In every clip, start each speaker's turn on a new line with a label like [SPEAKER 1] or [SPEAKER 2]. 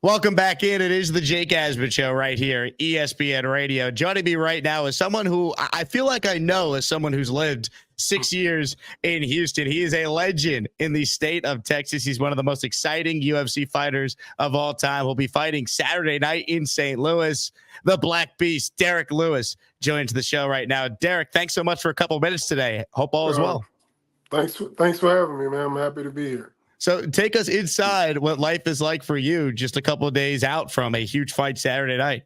[SPEAKER 1] Welcome back in. It is the Jake Asman Show right here, ESPN Radio. Joining me right now is someone who I feel like I know as someone who's lived 6 years in Houston. He is a legend in the state of Texas. He's one of the most exciting UFC fighters of all time. He'll be fighting Saturday night in St. Louis. The Black Beast, Derrick Lewis, joins the show right now. Derrick, thanks so much for a couple of minutes today. Hope all is well.
[SPEAKER 2] Thanks for having me, man. I'm happy to be here.
[SPEAKER 1] So take us inside what life is like for you just a couple of days out from a huge fight Saturday night.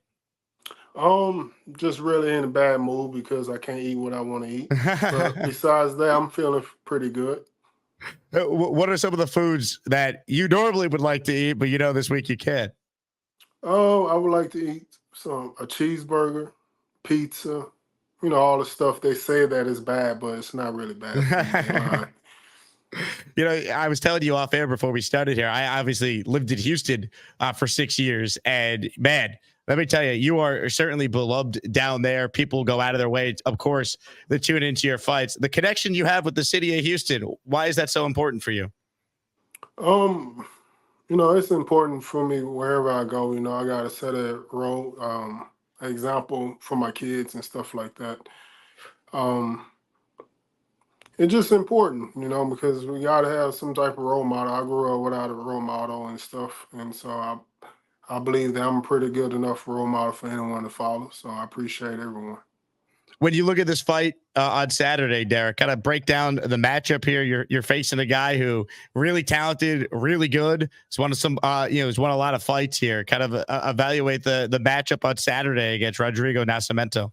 [SPEAKER 2] Just really in a bad mood because I can't eat what I want to eat. But besides that, I'm feeling pretty good.
[SPEAKER 1] What are some of the foods that you normally would like to eat, but you know this week you can't?
[SPEAKER 2] Oh, I would like to eat a cheeseburger, pizza, all the stuff they say that is bad, but it's not really bad.
[SPEAKER 1] You know, I was telling you off air before we started here, I obviously lived in Houston for 6 years. And man, let me tell you, you are certainly beloved down there. People go out of their way, of course, to tune into your fights. The connection you have with the city of Houston, why is that so important for you?
[SPEAKER 2] It's important for me wherever I go. I got to set a role, example for my kids and stuff like that. It's just important, because we got to have some type of role model. I grew up without a role model and stuff. And so I believe that I'm a pretty good enough role model for anyone to follow. So I appreciate everyone.
[SPEAKER 1] When you look at this fight on Saturday, Derrick, kind of break down the matchup here. You're facing a guy who really talented, really good. He's won he's won a lot of fights here. Kind of evaluate the matchup on Saturday against Rodrigo Nascimento.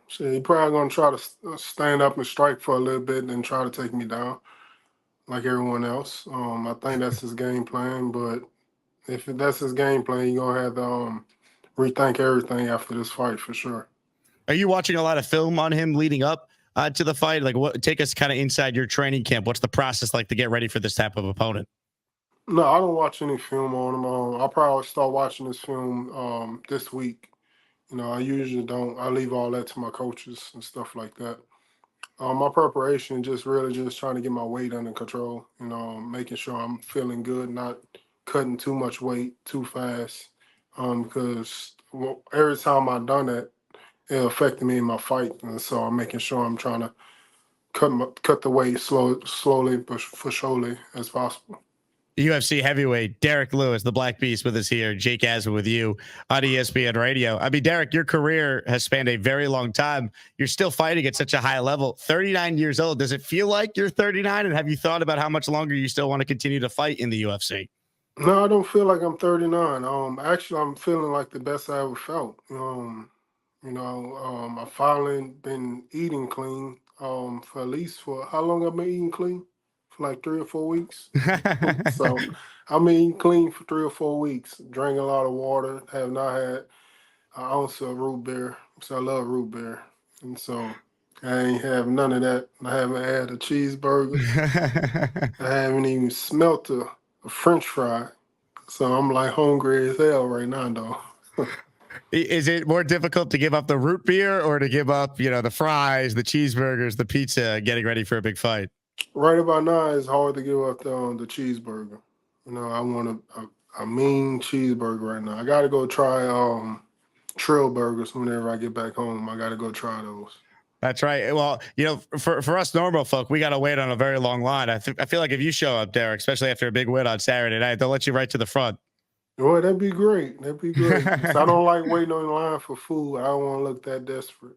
[SPEAKER 2] So he probably going to try to stand up and strike for a little bit and then try to take me down like everyone else. I think that's his game plan, but if that's his game plan, you're going to have to rethink everything after this fight for sure.
[SPEAKER 1] Are you watching a lot of film on him leading up to the fight? Like, take us kind of inside your training camp. What's the process like to get ready for this type of opponent?
[SPEAKER 2] No, I don't watch any film on him. I'll probably start watching this film this week. I usually don't. I leave all that to my coaches and stuff like that. My preparation just really just trying to get my weight under control, making sure I'm feeling good, not cutting too much weight too fast. Because every time I've done that, it affected me in my fight. And so I'm making sure I'm trying to cut the weight slowly but for surely as possible.
[SPEAKER 1] UFC Heavyweight, Derrick Lewis, the Black Beast, with us here. Jake Asman with you on ESPN Radio. I mean, Derrick, your career has spanned a very long time. You're still fighting at such a high level. 39 years old. Does it feel like you're 39? And have you thought about how much longer you still want to continue to fight in the UFC?
[SPEAKER 2] No, I don't feel like I'm 39. Actually, I'm feeling like the best I ever felt. I've finally been eating clean for at least how long I've been eating clean? For like 3 or 4 weeks. So I'm eating clean for 3 or 4 weeks, drinking a lot of water, have not had an ounce of root beer. So I love root beer. And so I ain't have none of that. I haven't had a cheeseburger. I haven't even smelt a French fry. So I'm like hungry as hell right now, though.
[SPEAKER 1] Is it more difficult to give up the root beer or to give up, the fries, the cheeseburgers, the pizza, getting ready for a big fight?
[SPEAKER 2] Right about now, it's hard to give up the cheeseburger. I want a mean cheeseburger right now. I got to go try Trail Burgers whenever I get back home. I got to go try those.
[SPEAKER 1] That's right. Well, for us normal folk, we got to wait on a very long line. I feel like if you show up, Derrick, especially after a big win on Saturday night, they'll let you right to the front.
[SPEAKER 2] Well, that'd be great. That'd be great. I don't like waiting on the line for food. I don't want to look that desperate.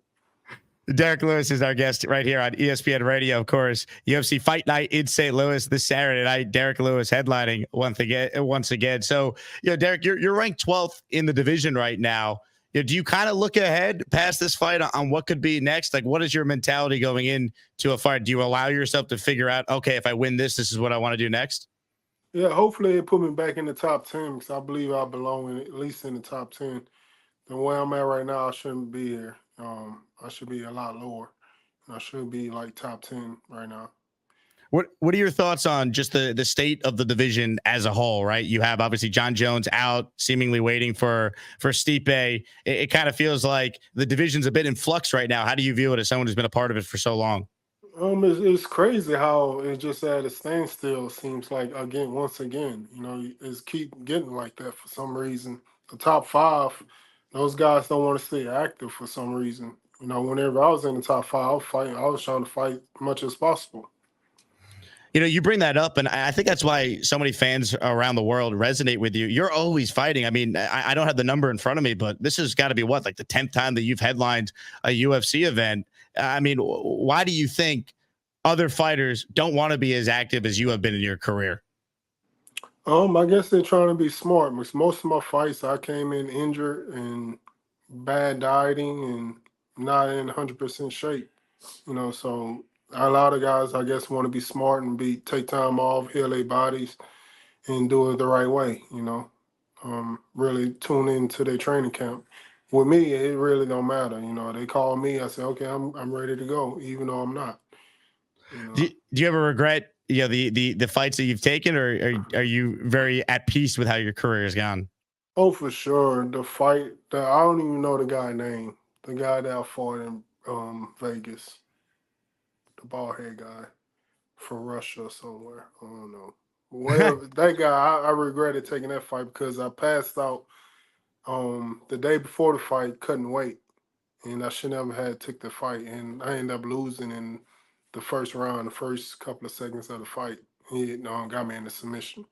[SPEAKER 1] Derrick Lewis is our guest right here on ESPN Radio, of course. UFC Fight Night in St. Louis this Saturday night. Derrick Lewis headlining once again. So, Derrick, you're ranked 12th in the division right now. Do you kind of look ahead past this fight on what could be next? Like, what is your mentality going into a fight? Do you allow yourself to figure out, okay, if I win this is what I want to do next?
[SPEAKER 2] Yeah, hopefully it put me back in the top 10 because I believe I belong at least in the top 10. The way I'm at right now, I shouldn't be here. I should be a lot lower. I should be like top 10 right now.
[SPEAKER 1] What are your thoughts on just the state of the division as a whole, right? You have obviously John Jones out, seemingly waiting for Stipe. It kind of feels like the division's a bit in flux right now. How do you view it as someone who's been a part of it for so long?
[SPEAKER 2] It's crazy how it's just at a standstill. Seems like once again, it's keep getting like that for some reason. The top five, those guys don't want to stay active for some reason. Whenever I was in the top five, I was fighting. I was trying to fight much as possible.
[SPEAKER 1] You bring that up, and I think that's why so many fans around the world resonate with you. You're always fighting. I mean, I don't have the number in front of me, but this has got to be what, like the 10th time that you've headlined a UFC event. I mean, why do you think other fighters don't want to be as active as you have been in your career?
[SPEAKER 2] I guess they're trying to be smart. Because most of my fights, I came in injured and bad dieting and not in 100% shape. So a lot of guys, I guess, want to be smart and take time off, heal their bodies, and do it the right way. Really tune into their training camp. With me, it really don't matter. They call me, I say, okay, I'm ready to go, even though I'm not.
[SPEAKER 1] Do you ever regret the fights that you've taken, or are you very at peace with how your career has gone?
[SPEAKER 2] Oh, for sure. The fight, I don't even know the guy name. The guy that I fought in Vegas, the bald head guy from Russia or somewhere. I don't know. Whatever. That guy, I regretted taking that fight because I passed out the day before the fight, couldn't wait. And I should never had took the fight. And I ended up losing in the first round, the first couple of seconds of the fight. He got me in the submission.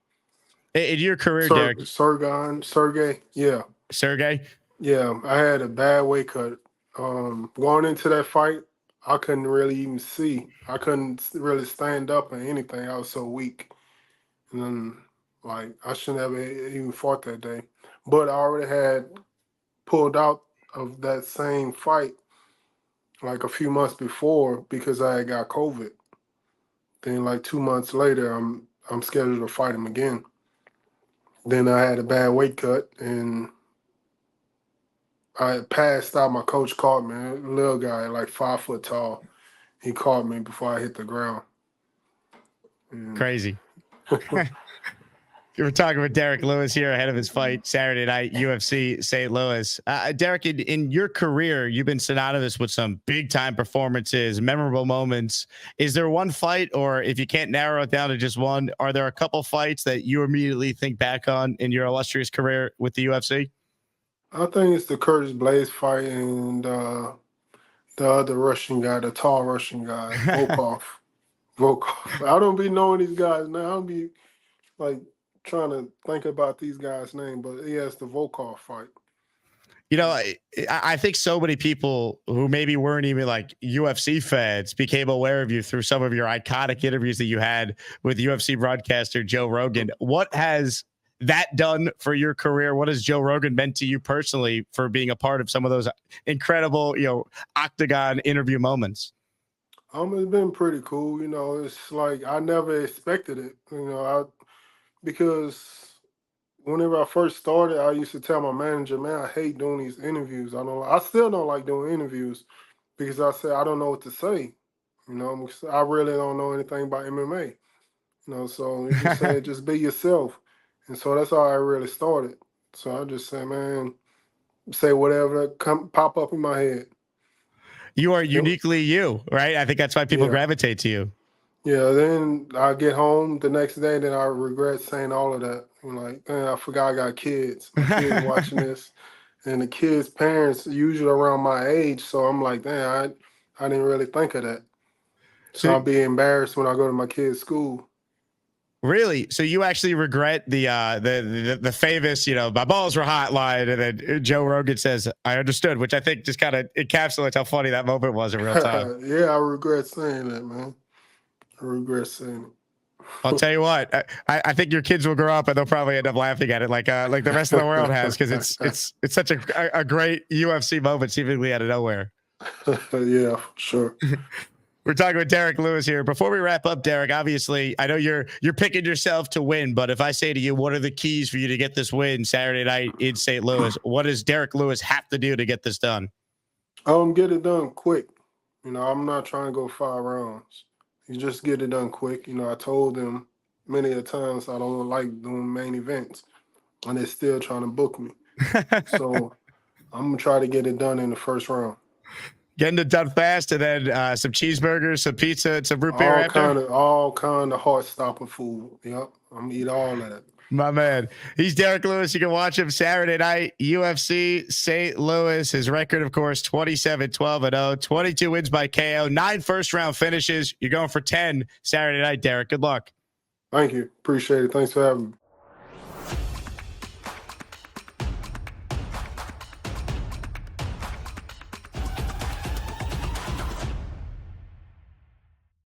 [SPEAKER 1] In your career, Derek,
[SPEAKER 2] Sergey, yeah.
[SPEAKER 1] Sergey?
[SPEAKER 2] Yeah, I had a bad weight cut. Going into that fight, I couldn't really even see. I couldn't really stand up or anything. I was so weak. And then, like, I shouldn't have even fought that day. But I already had pulled out of that same fight like a few months before because I had got COVID. Then, like 2 months later, I'm scheduled to fight him again. Then I had a bad weight cut and I passed out. My coach caught me. A little guy, like 5 foot tall. He caught me before I hit the ground. And
[SPEAKER 1] Crazy. We're talking with Derrick Lewis here ahead of his fight Saturday night, UFC St. Louis. Derrick, in your career, you've been synonymous with some big time performances, memorable moments. Is there one fight, or if you can't narrow it down to just one, are there a couple fights that you immediately think back on in your illustrious career with the UFC?
[SPEAKER 2] I think it's the Curtis Blaze fight and the other Russian guy, the tall Russian guy, Volkov. Volkov. I don't be knowing these guys now. I don't be like trying to think about these guys' name, but yeah, it's the Volkov fight.
[SPEAKER 1] I think so many people who maybe weren't even like UFC fans became aware of you through some of your iconic interviews that you had with UFC broadcaster Joe Rogan. What has that done for your career? What has Joe Rogan meant to you personally for being a part of some of those incredible, octagon interview moments?
[SPEAKER 2] It's been pretty cool. It's like I never expected it. Because whenever I first started, I used to tell my manager, "Man, I hate doing these interviews. I still don't like doing interviews because I said I don't know what to say. I really don't know anything about MMA. So it just said just be yourself, and so that's how I really started. So I just said, man, say whatever come pop up in my head.
[SPEAKER 1] You are uniquely you, right? I think that's why people gravitate to you.
[SPEAKER 2] Yeah, then I get home the next day, then I regret saying all of that. I'm like, man, I forgot I got kids. My kids watching this, and the kids' parents usually around my age. So I'm like, damn, I didn't really think of that. So I'll be embarrassed when I go to my kids' school.
[SPEAKER 1] Really? So you actually regret the famous, my balls were hot line, and then Joe Rogan says, "I understood," which I think just kind of encapsulates how funny that moment was in real time.
[SPEAKER 2] Yeah, I regret saying that, man. I regret saying it.
[SPEAKER 1] I'll tell you what, I think your kids will grow up and they'll probably end up laughing at it like the rest of the world has, because it's such a great UFC moment seemingly out of nowhere.
[SPEAKER 2] Yeah, for sure.
[SPEAKER 1] We're talking with Derrick Lewis here. Before we wrap up, Derrick, obviously, I know you're picking yourself to win, but if I say to you, what are the keys for you to get this win Saturday night in St. Louis? What does Derrick Lewis have to do to get this done?
[SPEAKER 2] Get it done quick. I'm not trying to go 5 rounds. You just get it done quick. I told them many a times I don't like doing main events, and they're still trying to book me. So I'm gonna try to get it done in the first round.
[SPEAKER 1] Getting it done fast, and then some cheeseburgers, some pizza, and some root beer after.
[SPEAKER 2] All kind of heart stopper food. Yep, I'm gonna eat all that.
[SPEAKER 1] My man. He's Derrick Lewis. You can watch him Saturday night, UFC St. Louis. His record, of course, 27-12-0, 22 wins by KO, 9 first-round finishes. You're going for 10 Saturday night, Derrick. Good luck.
[SPEAKER 2] Thank you. Appreciate it. Thanks for having me.